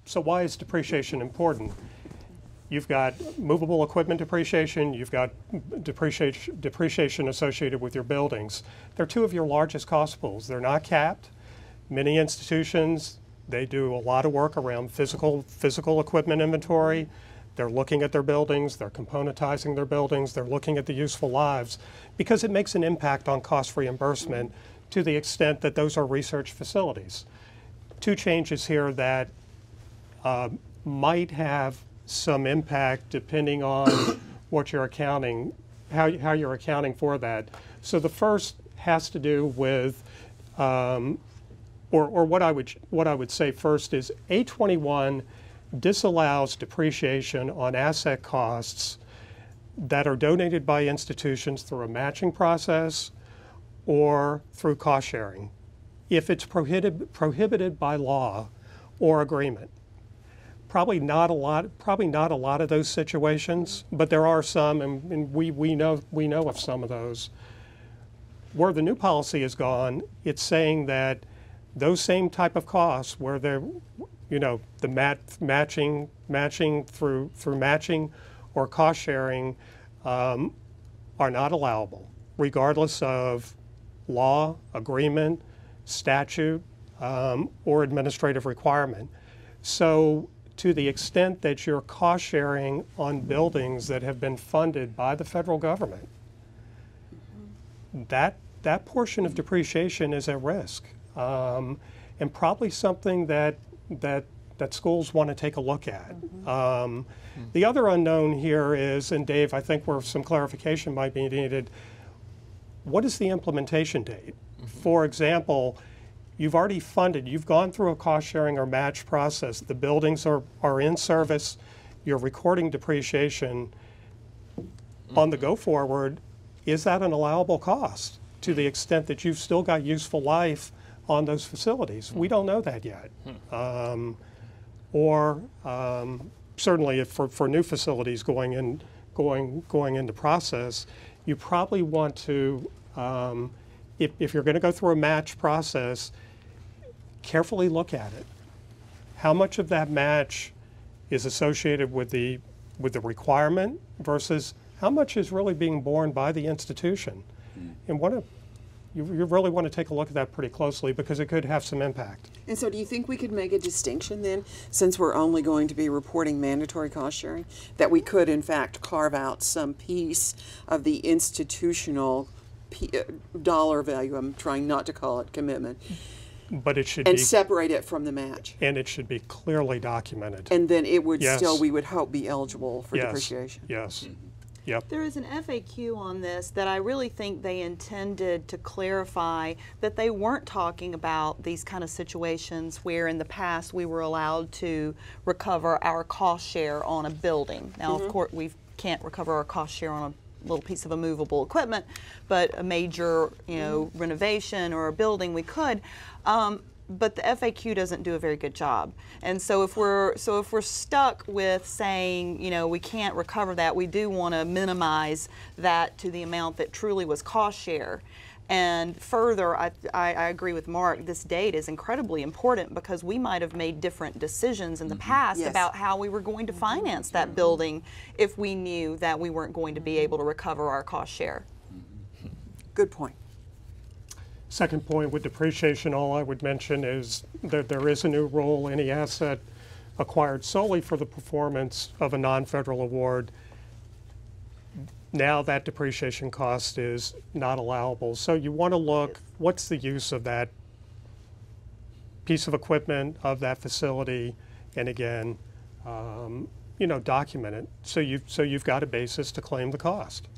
So why is depreciation important? You've got movable equipment depreciation, you've got depreciation associated with your buildings. They're two of your largest cost pools. They're not capped. Many institutions, they do a lot of work around physical equipment inventory. They're looking at their buildings, they're componentizing their buildings, they're looking at the useful lives, because it makes an impact on cost reimbursement to the extent that those are research facilities. Two changes here that might have some impact depending on what you're accounting, how you're accounting for that. So the first has to do with, or what I would say first is A21 disallows depreciation on asset costs that are donated by institutions through a matching process or through cost sharing, if it's prohibited by law or agreement. Probably not a lot of those situations, but there are some, and we know of some of those. Where the new policy is gone, it's saying that those same type of costs, where they're, the matching through matching or cost sharing, are not allowable, regardless of law, agreement, statute, or administrative requirement. So, to the extent that you're cost sharing on buildings that have been funded by the federal government, that portion of depreciation is at risk, and probably something that schools want to take a look at. The other unknown here is, and Dave, I think where some clarification might be needed, what is the implementation date? For example, you've already funded, you've gone through a cost sharing or match process, the buildings are in service, you're recording depreciation. On the go forward, is that an allowable cost to the extent that you've still got useful life on those facilities? We don't know that yet. Certainly if for new facilities going into process, you probably want to, if you're going to go through a match process, carefully look at it. How much of that match is associated with the requirement versus how much is really being borne by the institution? And you really want to take a look at that pretty closely, because it could have some impact. And so do you think we could make a distinction then, since we're only going to be reporting mandatory cost sharing, that we could in fact carve out some piece of the institutional dollar value, I'm trying not to call it commitment, but it should and separate it from the match? And it should be clearly documented. And then it would still, we would hope, be eligible for depreciation. Yes. Yep. There is an FAQ on this that I really think they intended to clarify that they weren't talking about these kind of situations where in the past we were allowed to recover our cost share on a building. Now, of course, we can't recover our cost share on a little piece of immovable equipment, but a major, renovation or a building we could. But the FAQ doesn't do a very good job. And so if we're stuck with saying, we can't recover that, we do want to minimize that to the amount that truly was cost share. And further, I agree with Mark, this date is incredibly important, because we might have made different decisions in the past about how we were going to finance that building if we knew that we weren't going to be able to recover our cost share. Good point. Second point with depreciation, all I would mention is that there is a new rule: any asset acquired solely for the performance of a non-federal award, now that depreciation cost is not allowable. So you want to look, what's the use of that piece of equipment, of that facility, and again, document it so you've got a basis to claim the cost.